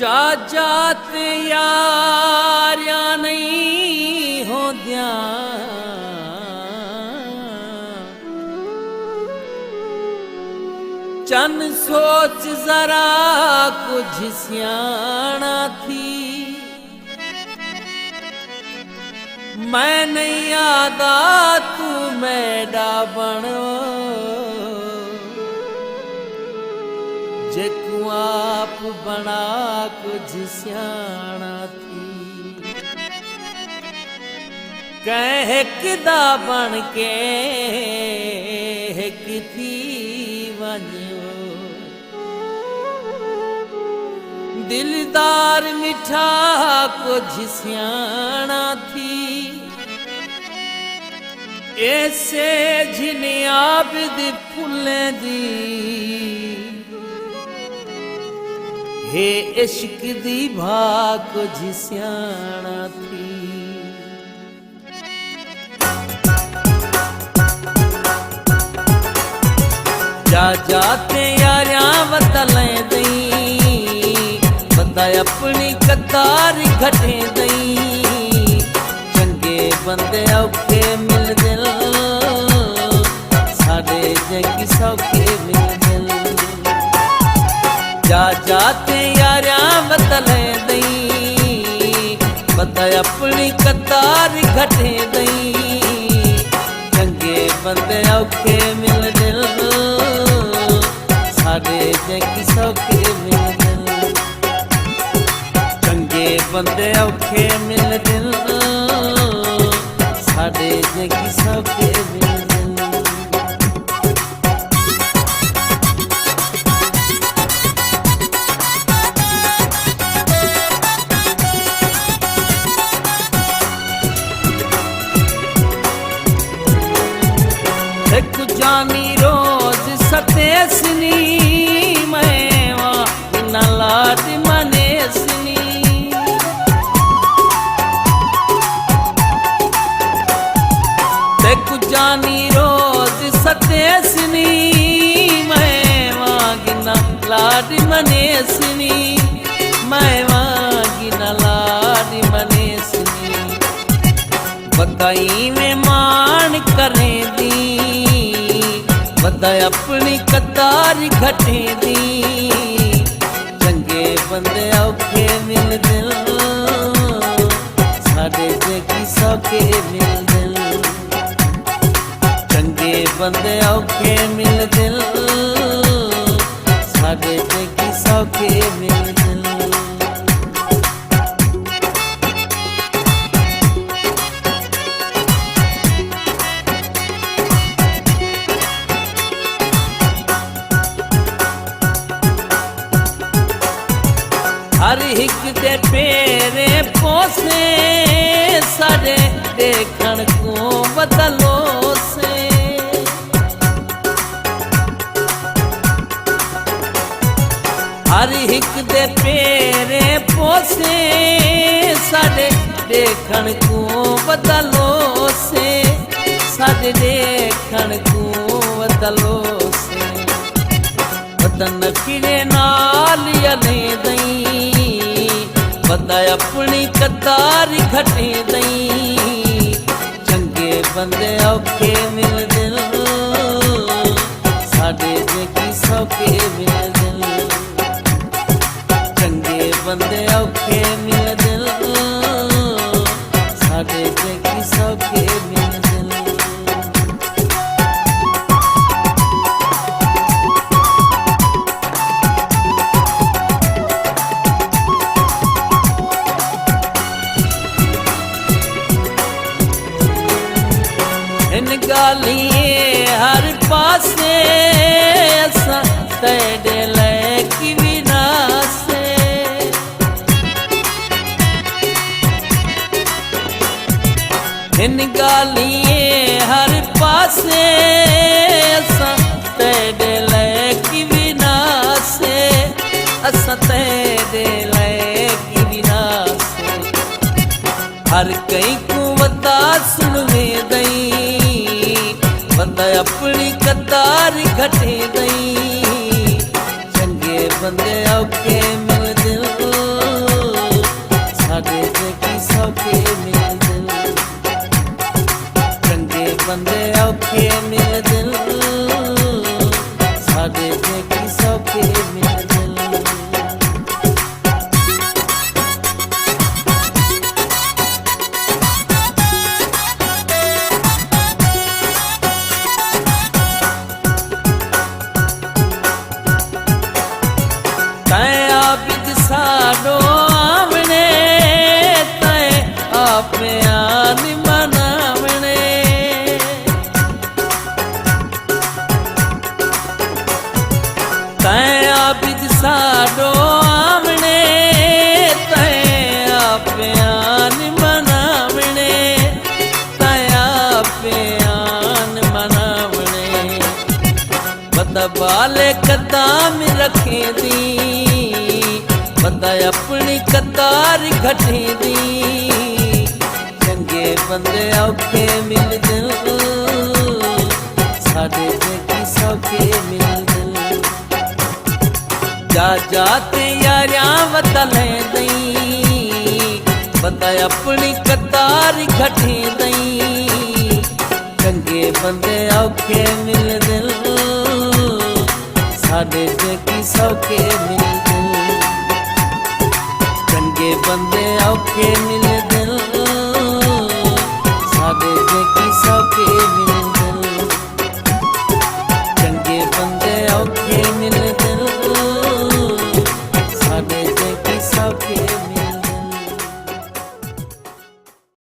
जा जात यारिया नहीं होंदिया चन सोच जरा कुछ सियाना थी मैं नहीं आदा तू मैडा बनो जेकू आप बना कुछ सियाना थी कह किदा बन के किथी वञो दिलदार मिठा कुछ सियाना थी ऐसे झिनिया बिद फुलें दी हे इश्क दी भा कुछ सियाना थी जा जाते यारिया बदलें दई बंदा अपनी कतार घटे दई चंगे बंदे औखे मिल दिल साडे जगी सौखे मिल दिल जा जाते यारिया बदलें दई बंदा अपनी कतार घटे दई चंगे बंदे औखे मिल दिल साडे जगी सौखे मिल दिल चंगे बंदे औखे मिल दिल साडे जगी सौखे मिल दिल एक जानी रोज सतेसनी मैवा बिना लाड मनेसनी एक जानी रोज सतेसनी मैवा गिना लाड मनेसनी मैवा गिना लाड मनेसनी बताई में मान करें दी बदा अपनी कतार घटे दी चंगे बंदे औखे मिल दिल साडे जगी सौखे मिल दिल चंगे बंदे औखे मिल दिल साडे जगी सौखे मिल दिल हर एक दे पेरे पोसे साडे देखण को बदलो से हर एक दे पेरे पोसे साडे देखण को बदलो से साडे देखण को बदलो से बदन किरे नाल यले दई बंदा अपनी कतार घटे दई चंगे बंदे औखे मिल दिल साडे जगी सौखे मिल दिल चंगे बंदे औखे मिल दिल साडे जगी सौखे मिल दिल इन गालिए हर पासे असा तेरे लैकी विनासे इन गालिए हर पासे असा तेरे लैकी विनासे असा तेरे लैकी विनासे हर कई को बता सुनवे दई बंदा अपनी कतार घटे दई चंगे बंदे औखे मिल दिल वाले कदम रखे दी बंदा अपनी कतार घटे दी चंगे बंदे औखे मिलदे साडे जेकी सौखे मिलदे जा जाते यारियां वता लैंदई बंदा अपनी कतार घटे दई चंगे बंदे औखे मिलदे साडे जेकी सौखे मिलदे चंगे बंदे औखे मिलदे